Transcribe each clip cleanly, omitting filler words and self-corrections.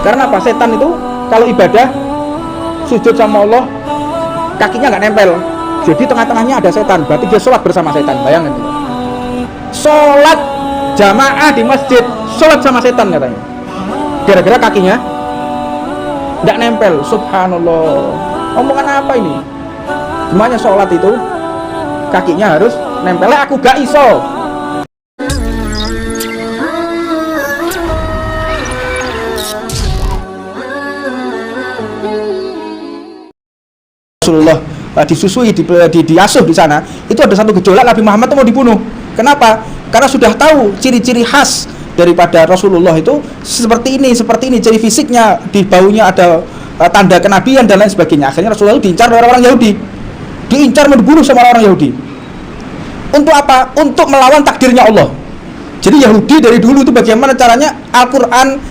Karena apa? Setan itu kalau ibadah sujud sama Allah kakinya nggak nempel, jadi tengah-tengahnya ada setan, berarti dia sholat bersama setan. Bayangin, sholat jamaah di masjid, sholat sama setan katanya, gara-gara kakinya nggak nempel. Subhanallah, omongan apa ini? Semuanya sholat itu kakinya harus nempel, aku gak iso. Rasulullah disusui, diasuh di sana, itu ada satu gejolak, Nabi Muhammad itu mau dibunuh. Kenapa? Karena sudah tahu ciri-ciri khas daripada Rasulullah itu seperti ini, ciri fisiknya, di baunya ada tanda kenabian dan lain sebagainya. Akhirnya Rasulullah itu diincar oleh orang Yahudi, diincar mau dibunuh sama orang Yahudi. Untuk apa? Untuk melawan takdirnya Allah. Jadi Yahudi dari dulu itu bagaimana caranya Al-Quran,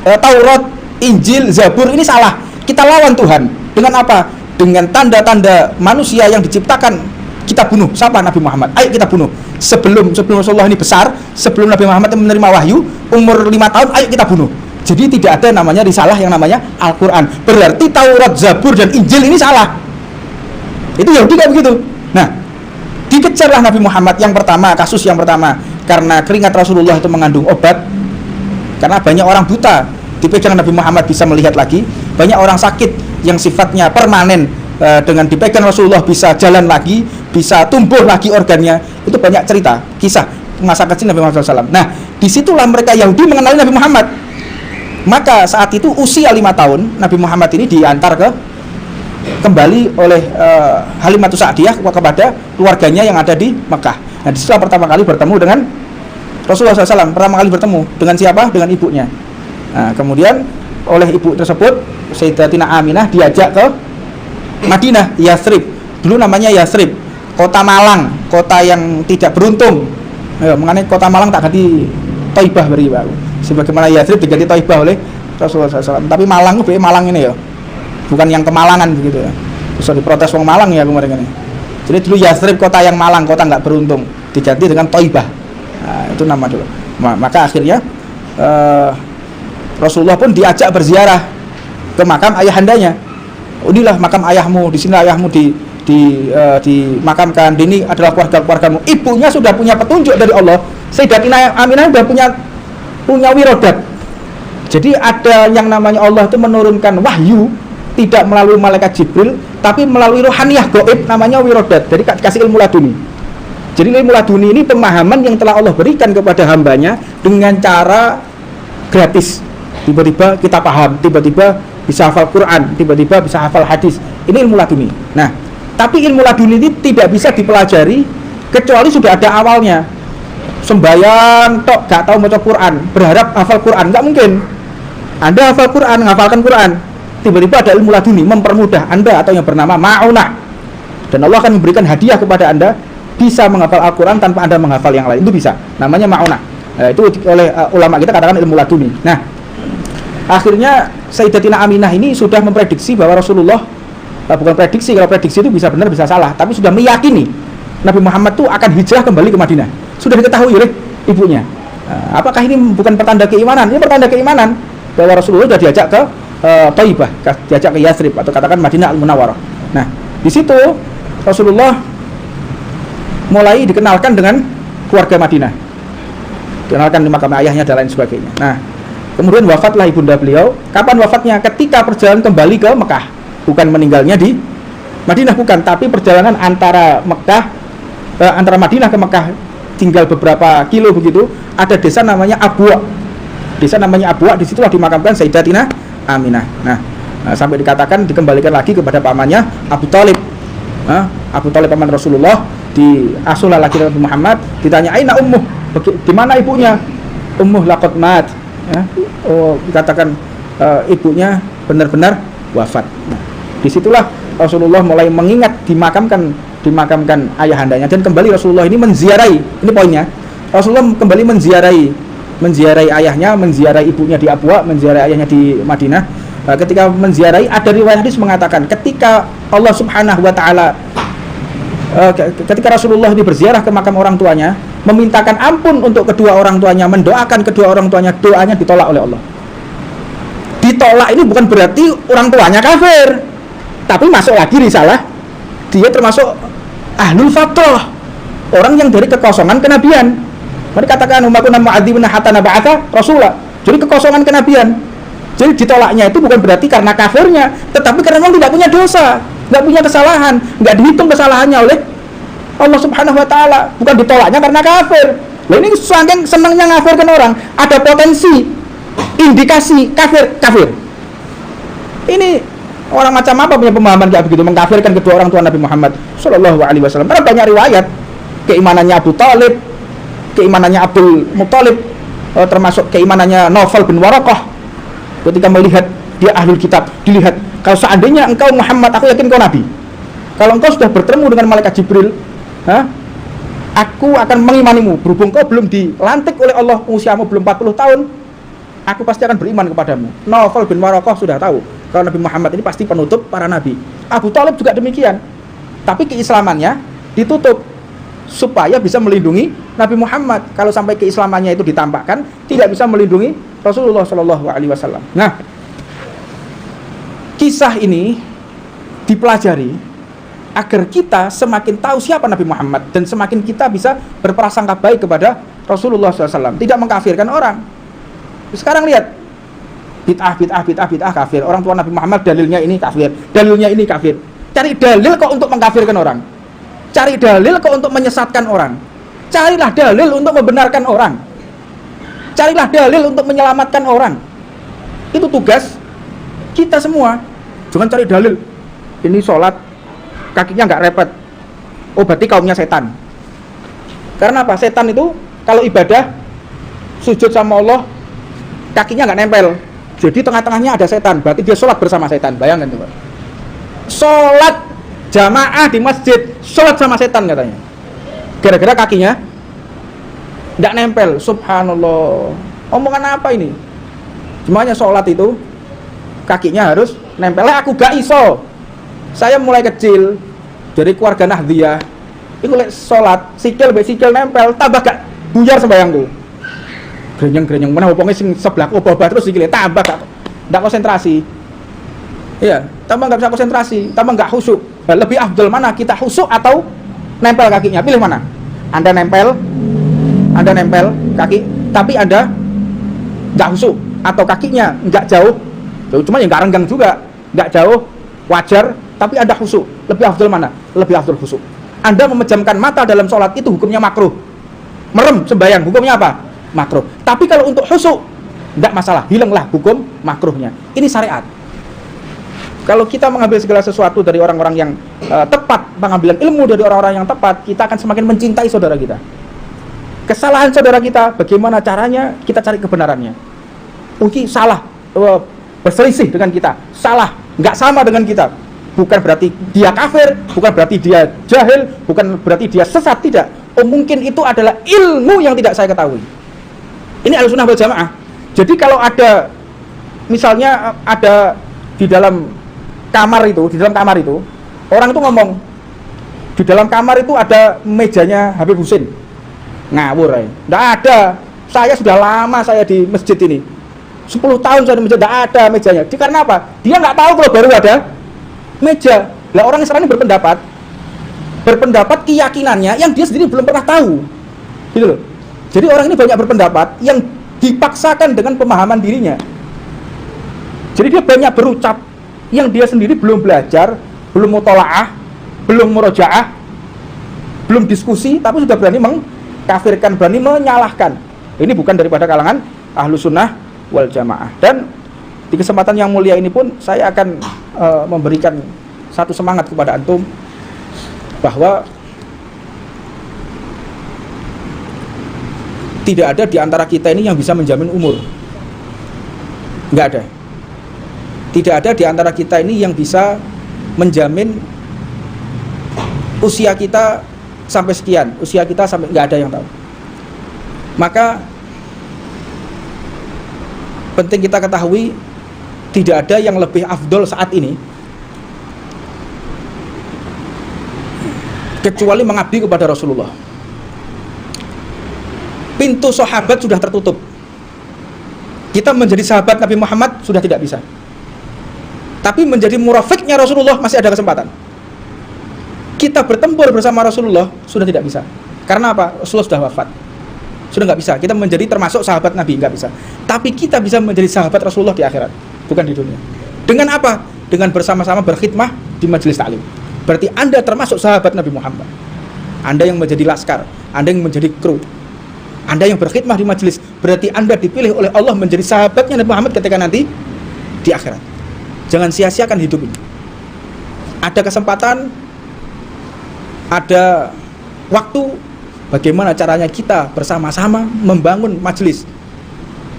Taurat, Injil, Zabur ini salah, kita lawan Tuhan dengan apa? Dengan tanda-tanda manusia yang diciptakan, kita bunuh. Siapa? Nabi Muhammad. Ayo kita bunuh. Sebelum Rasulullah ini besar, sebelum Nabi Muhammad menerima wahyu, umur 5 tahun, ayo kita bunuh. Jadi tidak ada namanya risalah yang namanya Al-Quran. Berarti Taurat, Zabur, dan Injil ini salah. Itu Yahudi kayak begitu. Nah, dikejarlah Nabi Muhammad yang pertama, kasus yang pertama, karena keringat Rasulullah itu mengandung obat. Karena banyak orang buta, dipegang Nabi Muhammad bisa melihat lagi. Banyak orang sakit yang sifatnya permanen, dengan dipegang Rasulullah bisa jalan lagi, bisa tumbuh lagi organnya. Itu banyak cerita, kisah masa kecil Nabi Muhammad SAW. Nah, disitulah mereka Yahudi mengenali Nabi Muhammad. Maka saat itu usia 5 tahun Nabi Muhammad ini diantar kembali oleh Halimatus Sa'diyah kepada keluarganya yang ada di Mekah. Nah, disitulah pertama kali bertemu dengan Rasulullah SAW. Pertama kali bertemu dengan siapa? Dengan ibunya. Nah, kemudian oleh ibu tersebut, Sayyidatina Aminah, diajak ke Madinah, Yathrib. Dulu namanya Yathrib, kota Malang, kota yang tidak beruntung. Mengenai kota Malang tak ganti Thaibah beri baru. Sebagaimana Yathrib diganti Thaibah oleh Rasulullah SAW. Tapi Malang itu Malang ini ya, bukan yang Kemalangan begitu ya. Terus diprotes wong Malang ya kemarin ini. Jadi dulu Yathrib kota yang Malang, kota nggak beruntung, diganti dengan Thaibah. Nah, itu nama dulu. Maka akhirnya Rasulullah pun diajak berziarah ke makam ayahandanya. Inilah makam ayahmu, di sini ayahmu dimakamkan. Ini adalah keluargamu. Ibunya sudah punya petunjuk dari Allah. Sayyidatina Aminah sudah punya wirodat. Jadi ada yang namanya Allah itu menurunkan wahyu tidak melalui malaikat Jibril, tapi melalui rohaniyah gaib namanya wirodat. Jadi kasih ilmu laduni. Jadi ilmu laduni ini pemahaman yang telah Allah berikan kepada hambanya dengan cara gratis. Tiba-tiba kita paham, tiba-tiba bisa hafal Quran, tiba-tiba bisa hafal hadis. Ini ilmu laduni. Nah, tapi ilmu laduni ini tidak bisa dipelajari kecuali sudah ada awalnya. Sembayang tok gak tahu baca Quran, berharap hafal Quran, nggak mungkin. Anda hafal Quran, menghafalkan Quran, tiba-tiba ada ilmu laduni mempermudah Anda atau yang bernama ma'unah. Dan Allah akan memberikan hadiah kepada Anda bisa menghafal Al-Quran tanpa Anda menghafal yang lain. Itu bisa. Namanya ma'unah. Itu oleh ulama kita katakan ilmu laduni. Nah, akhirnya Sayyidatina Aminah ini sudah memprediksi bahwa Rasulullah, bukan prediksi, kalau prediksi itu bisa benar bisa salah, tapi sudah meyakini Nabi Muhammad itu akan hijrah kembali ke Madinah. Sudah diketahui oleh ibunya. Apakah ini bukan pertanda keimanan? Ini pertanda keimanan bahwa Rasulullah sudah diajak ke Thaibah, diajak ke Yathrib atau katakan Madinah Al-Munawwarah. Nah, di situ Rasulullah mulai dikenalkan dengan keluarga Madinah, dikenalkan di makam ayahnya dan lain sebagainya. Nah, kemudian wafatlah ibunda beliau. Kapan wafatnya? Ketika perjalanan kembali ke Mekah. Bukan meninggalnya di Madinah, bukan, tapi perjalanan antara Madinah ke Mekah tinggal beberapa kilo begitu, ada desa namanya Abwa. Desa namanya Abwa, di situlah dimakamkan Sayyidatina Aminah. Nah, sampai dikatakan dikembalikan lagi kepada pamannya Abu Thalib. Abu Thalib paman Rasulullah, diasuhlah lagi Nabi Muhammad, ditanya aina ummuh, di mana ibunya? Ummuh laqad mat. Dikatakan ibunya benar-benar wafat. Nah, disitulah Rasulullah mulai mengingat dimakamkan ayahandanya, dan kembali Rasulullah ini menziarahi. Ini poinnya. Rasulullah kembali menziarahi ayahnya, menziarahi ibunya di Abwa, menziarahi ayahnya di Madinah. Ketika menziarahi, ada riwayat hadis mengatakan ketika Allah Subhanahu wa taala ketika Rasulullah ini berziarah ke makam orang tuanya, memintakan ampun untuk kedua orang tuanya, mendoakan kedua orang tuanya, doanya ditolak oleh Allah. ditolak ini bukan berarti orang tuanya kafir, tapi masuk lagi risalah, dia termasuk ahlul fatrah, orang yang dari kekosongan kenabian. Mereka katakan umakuna mu'adzibuna hatta nab'atha rasula. Jadi kekosongan kenabian. Jadi ditolaknya itu bukan berarti karena kafirnya, tetapi karena memang tidak punya dosa, nggak punya kesalahan, nggak dihitung kesalahannya oleh Allah Subhanahu wa taala. Bukan ditolaknya karena kafir. Lah ini saking senangnya ngafirkan orang, ada potensi indikasi kafir. Ini orang macam apa punya pemahaman kayak begitu, mengkafirkan kedua orang tua Nabi Muhammad Shallallahu alaihi wasallam. Karena banyak riwayat keimanannya Abu Thalib, keimanannya Abdul Muthalib, termasuk keimanannya Naufal bin Waraqah. Ketika melihat dia ahlul kitab, dilihat, kalau seandainya engkau Muhammad, aku yakin kau nabi. Kalau engkau sudah bertemu dengan malaikat Jibril, aku akan mengimanimu. Berhubung kau belum dilantik oleh Allah, usiamu belum 40 tahun, aku pasti akan beriman kepadamu. Naufal bin Waraqah sudah tahu kalau Nabi Muhammad ini pasti penutup para nabi. Abu Thalib juga demikian. Tapi keislamannya ditutup supaya bisa melindungi Nabi Muhammad. Kalau sampai keislamannya itu ditampakkan, tidak bisa melindungi Rasulullah Shallallahu alaihi wasallam. Nah, kisah ini dipelajari agar kita semakin tahu siapa Nabi Muhammad dan semakin kita bisa berprasangka baik kepada Rasulullah SAW, tidak mengkafirkan orang. Sekarang lihat, bid'ah kafir. Orang tua Nabi Muhammad dalilnya ini kafir, dalilnya ini kafir. Cari dalil kok untuk mengkafirkan orang. Cari dalil kok untuk menyesatkan orang. Carilah dalil untuk membenarkan orang. Carilah dalil untuk menyelamatkan orang. Itu tugas kita semua. Jangan cari dalil. Ini sholat kakinya nggak repet. Oh berarti kaumnya setan. Karena apa? Setan itu kalau ibadah sujud sama Allah kakinya nggak nempel. Jadi tengah-tengahnya ada setan. Berarti dia sholat bersama setan. Bayangkan coba. Sholat jamaah di masjid, sholat sama setan katanya. Gara-gara kakinya nggak nempel. Subhanallah. Omongan apa ini? Semuanya sholat itu kakinya harus nempel. Aku gak iso. Saya mulai kecil dari keluarga Nahdiyah. Itu lek sholat sikil nempel, tambah gak buyar sembayangku. Grenyeng mana wong sing sebelah obah terus sikile tambah gak konsentrasi. Iya, tambah gak bisa konsentrasi, tambah gak khusyuk. Lebih afdal mana, kita khusyuk atau nempel kakinya? Pilih mana? Anda nempel kaki, tapi Anda nggak khusyuk, atau kakinya nggak jauh, cuma ya nggak renggang juga, nggak jauh, wajar, tapi Anda khusyuk. Lebih afdal mana? Lebih afdal khusyuk. Anda memejamkan mata dalam sholat itu hukumnya makruh. Merem sembahyang hukumnya apa? Makruh. Tapi kalau untuk khusyuk nggak masalah, hilanglah hukum makruhnya. Ini syariat. Kalau kita mengambil segala sesuatu dari orang-orang yang tepat, pengambilan ilmu dari orang-orang yang tepat, kita akan semakin mencintai saudara kita. Kesalahan saudara kita, bagaimana caranya kita cari kebenarannya. Mungkin salah, berselisih dengan kita, salah, nggak sama dengan kita. Bukan berarti dia kafir, bukan berarti dia jahil, bukan berarti dia sesat, tidak. Mungkin itu adalah ilmu yang tidak saya ketahui. Ini Ahlussunnah wal Jamaah. Jadi kalau ada, misalnya ada di dalam kamar itu, orang itu ngomong, di dalam kamar itu ada mejanya Habib Husin. Ngawur ya. Nggak ada. Saya sudah lama saya di masjid ini. 10 tahun saya di masjid, nggak ada mejanya. Karena apa? Dia nggak tahu kalau baru ada meja. Lah orang Islam ini berpendapat keyakinannya yang dia sendiri belum pernah tahu. Gitu loh. Jadi orang ini banyak berpendapat yang dipaksakan dengan pemahaman dirinya. Jadi dia banyak berucap yang dia sendiri belum belajar, belum mutolaah, belum murojaah, belum diskusi, tapi sudah berani mengkafirkan, berani menyalahkan. Ini bukan daripada kalangan Ahlussunnah wal Jamaah. Dan di kesempatan yang mulia ini pun saya akan memberikan satu semangat kepada antum bahwa tidak ada di antara kita ini yang bisa menjamin umur. Nggak ada. Tidak ada di antara kita ini yang bisa menjamin usia kita sampai sekian, usia kita sampai, nggak ada yang tahu. Maka penting kita ketahui tidak ada yang lebih afdol saat ini kecuali mengabdi kepada Rasulullah. Pintu sahabat sudah tertutup. Kita menjadi sahabat Nabi Muhammad sudah tidak bisa. Tapi menjadi murafiqnya Rasulullah masih ada kesempatan. Kita bertempur bersama Rasulullah sudah tidak bisa. Karena apa? Rasulullah sudah wafat. Sudah nggak bisa. Kita menjadi termasuk sahabat Nabi, nggak bisa. Tapi kita bisa menjadi sahabat Rasulullah di akhirat, bukan di dunia. Dengan apa? Dengan bersama-sama berkhidmah di majelis taklim. Berarti Anda termasuk sahabat Nabi Muhammad. Anda yang menjadi laskar, Anda yang menjadi kru, Anda yang berkhidmah di majelis. Berarti Anda dipilih oleh Allah menjadi sahabatnya Nabi Muhammad ketika nanti di akhirat. Jangan sia-siakan hidup ini. Ada kesempatan, ada waktu, bagaimana caranya kita bersama-sama membangun majelis.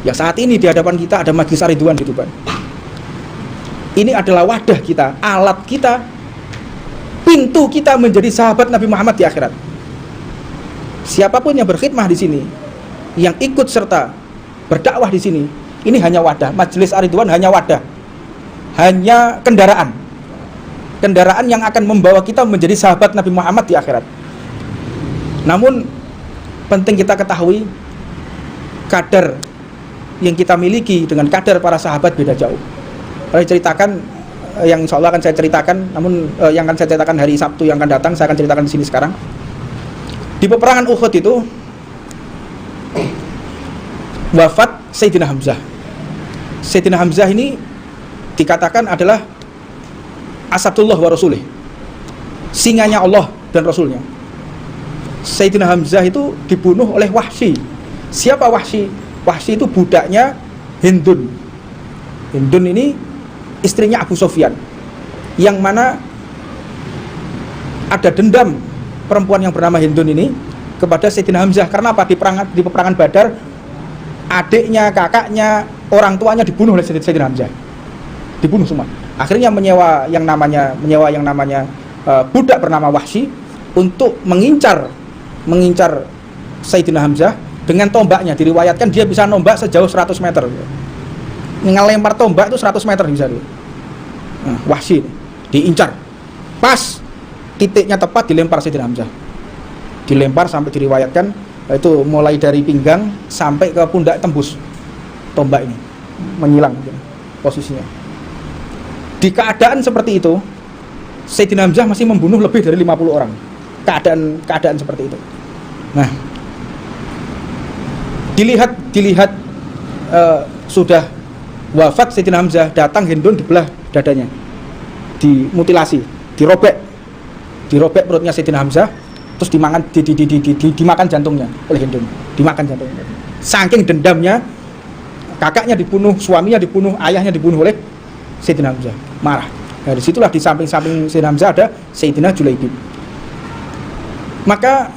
Ya saat ini di hadapan kita ada majelis Ar-Ridwan di Tuban. Ini adalah wadah kita, alat kita, pintu kita menjadi sahabat Nabi Muhammad di akhirat. Siapapun yang berkhidmah di sini, yang ikut serta berdakwah di sini, ini hanya wadah. Majelis Ar-Ridwan hanya wadah, hanya kendaraan yang akan membawa kita menjadi sahabat Nabi Muhammad di akhirat. Namun penting kita ketahui, kadar yang kita miliki dengan kadar para sahabat beda jauh. Saya ceritakan yang insya Allah akan saya ceritakan, namun yang akan saya ceritakan hari Sabtu yang akan datang, saya akan ceritakan di sini sekarang. Di peperangan Uhud itu wafat Sayyidina Hamzah. Sayyidina Hamzah ini dikatakan adalah Asadullah wa Rasulih, singanya Allah dan Rasulnya. Sayyidina Hamzah itu dibunuh oleh Wahsy. Siapa Wahsy? Wahsy itu budaknya Hindun. Hindun ini istrinya Abu Sufyan, yang mana ada dendam perempuan yang bernama Hindun ini kepada Sayyidina Hamzah. Karena apa? Di peperangan Badar, adiknya, kakaknya, orang tuanya dibunuh oleh Sayyidina Hamzah. Dibunuh semua. Akhirnya menyewa yang namanya budak bernama Wahsy untuk mengincar Sayyidina Hamzah dengan tombaknya. Diriwayatkan dia bisa nombak sejauh 100 meter. Ngelempar tombak itu 100 meter bisa dia. Wahsy diincar. Pas titiknya tepat dilempar Sayyidina Hamzah. Dilempar sampai diriwayatkan itu mulai dari pinggang sampai ke pundak tembus tombak ini. Menyilang posisinya. Di keadaan seperti itu, Sayyidina Hamzah masih membunuh lebih dari 50 orang. Keadaan seperti itu. Nah, dilihat sudah wafat Sayyidina Hamzah, datang Hindun dibelah dadanya, dimutilasi, dirobek perutnya Sayyidina Hamzah, terus dimakan jantungnya oleh Hindun, dimakan jantungnya. Saking dendamnya, kakaknya dibunuh, suaminya dibunuh, ayahnya dibunuh oleh Sayyidina Hamzah, marah. Nah, disitulah di samping Sayyidina Hamzah ada Sayyidina Julaibib. Maka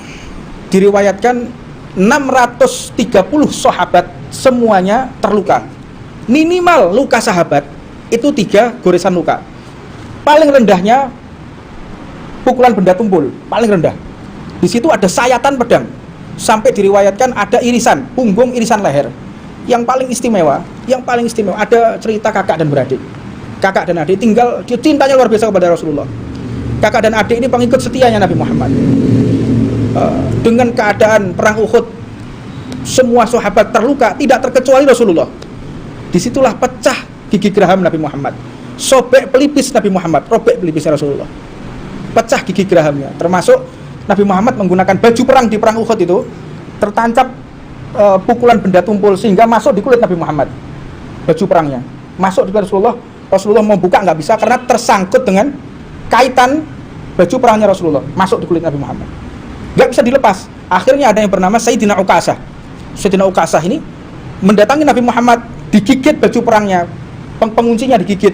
diriwayatkan 630 sahabat semuanya terluka. Minimal luka sahabat itu 3 goresan luka. Paling rendahnya pukulan benda tumpul, paling rendah. Di situ ada sayatan pedang. Sampai diriwayatkan ada irisan punggung, irisan leher. Yang paling istimewa ada cerita kakak dan beradik. Kakak dan adik tinggal, dia cintanya luar biasa kepada Rasulullah. Kakak dan adik ini pengikut setianya Nabi Muhammad. Dengan keadaan perang Uhud, semua sahabat terluka, tidak terkecuali Rasulullah. Disitulah pecah gigi geraham Nabi Muhammad, sobek pelipis Nabi Muhammad, robek pelipisnya Rasulullah, pecah gigi gerahamnya. Termasuk Nabi Muhammad menggunakan baju perang di perang Uhud itu tertancap pukulan benda tumpul sehingga masuk di kulit Nabi Muhammad. Baju perangnya masuk di kulit Rasulullah. Rasulullah mau buka nggak bisa karena tersangkut dengan kaitan baju perangnya Rasulullah, masuk di kulit Nabi Muhammad, nggak bisa dilepas. Akhirnya ada yang bernama Sayyidina Uqasah. Sayyidina Uqasah ini mendatangi Nabi Muhammad, digigit baju perangnya, penguncinya digigit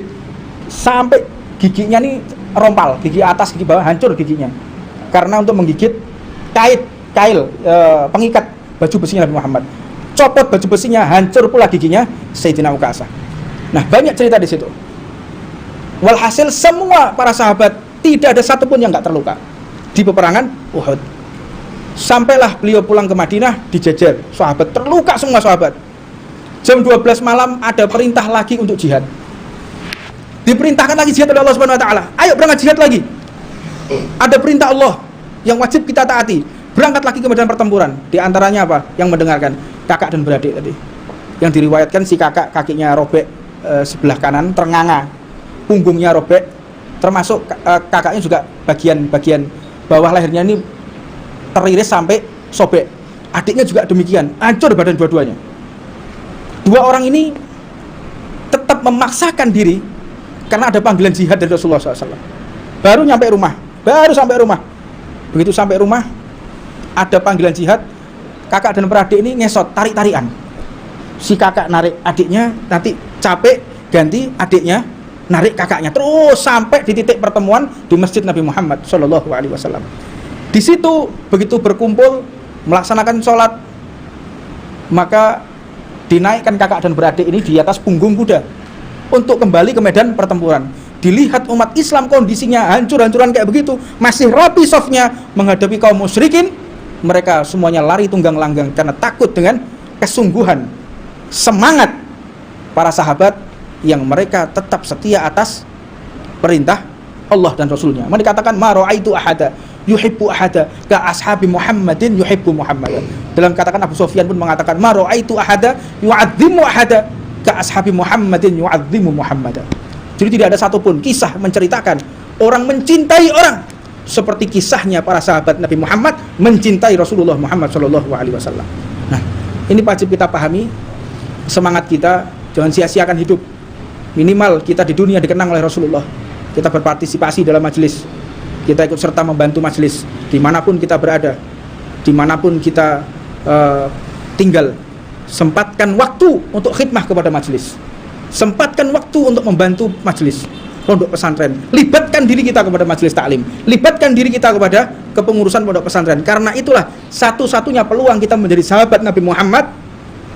sampai giginya ini rompal, gigi atas, gigi bawah hancur giginya, karena untuk menggigit kail pengikat baju besinya Nabi Muhammad. Copot baju besinya, hancur pula giginya Sayyidina Uqasah. Nah, banyak cerita di situ. Walhasil semua para sahabat tidak ada satupun yang nggak terluka di peperangan Uhud. Sampailah beliau pulang ke Madinah, dijejer sahabat, terluka semua sahabat. Jam 12 malam ada perintah lagi untuk jihad. Diperintahkan lagi jihad oleh Allah Subhanahu wa taala. Ayo berangkat jihad lagi. Ada perintah Allah yang wajib kita taati. Berangkat lagi ke medan pertempuran. Di antaranya apa? Yang mendengarkan kakak dan beradik tadi. Yang diriwayatkan si kakak kakinya robek sebelah kanan ternganga, punggungnya robek, termasuk kakaknya juga bagian bawah lehernya ini teriris sampai sobek. Adiknya juga demikian, hancur badan dua-duanya. Dua orang ini tetap memaksakan diri karena ada panggilan jihad dari Rasulullah SAW. Baru sampai rumah. Begitu sampai rumah, ada panggilan jihad. Kakak dan beradik ini ngesot, tarik-tarikan. Si kakak narik adiknya, nanti capek ganti adiknya narik kakaknya, terus sampai di titik pertemuan di Masjid Nabi Muhammad SAW. Di situ begitu berkumpul melaksanakan sholat, maka dinaikkan kakak dan beradik ini di atas punggung kuda untuk kembali ke medan pertempuran. Dilihat umat Islam kondisinya hancur-hancuran kayak begitu, masih rapi safnya menghadapi kaum musyrikin, mereka semuanya lari tunggang langgang karena takut dengan kesungguhan semangat para sahabat yang mereka tetap setia atas perintah Allah dan Rasulnya. Mereka dikatakan ma ra'aitu ahada yuhibbu ahada ka ashabi Muhammadin yuhibbu Muhammadan. Dalam katakan Abu Sufyan pun mengatakan ma ra'aitu ahada yu'azzimu ahada ka ashabi Muhammadin yu'azzimu Muhammadan. Jadi tidak ada satupun kisah menceritakan orang mencintai orang seperti kisahnya para sahabat Nabi Muhammad mencintai Rasulullah Muhammad SAW. Nah, ini wajib kita pahami. Semangat kita jangan sia-siakan hidup. Minimal kita di dunia dikenang oleh Rasulullah. Kita berpartisipasi dalam majelis, kita ikut serta membantu majelis dimanapun kita berada, dimanapun kita tinggal. Sempatkan waktu untuk khidmah kepada majelis, sempatkan waktu untuk membantu majelis pondok pesantren, libatkan diri kita kepada majelis taklim, libatkan diri kita kepada kepengurusan pondok pesantren. Karena itulah satu-satunya peluang kita menjadi sahabat Nabi Muhammad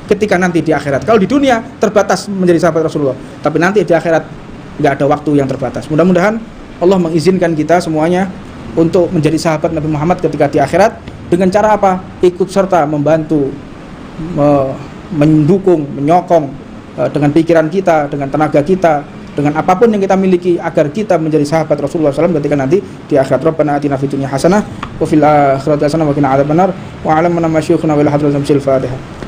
ketika nanti di akhirat. Kalau di dunia terbatas menjadi sahabat Rasulullah, tapi nanti di akhirat nggak ada waktu yang terbatas. Mudah-mudahan Allah mengizinkan kita semuanya untuk menjadi sahabat Nabi Muhammad ketika di akhirat. Dengan cara apa? Ikut serta membantu, mendukung, menyokong dengan pikiran kita, dengan tenaga kita, dengan apapun yang kita miliki agar kita menjadi sahabat Rasulullah SAW ketika nanti di akhirat. Rabbana atina fid dunya hasanah wa fil akhirati hasanah wa qina adzabannar wa 'allamna ma syuyukhuna wa la hadratam sil Fatihah.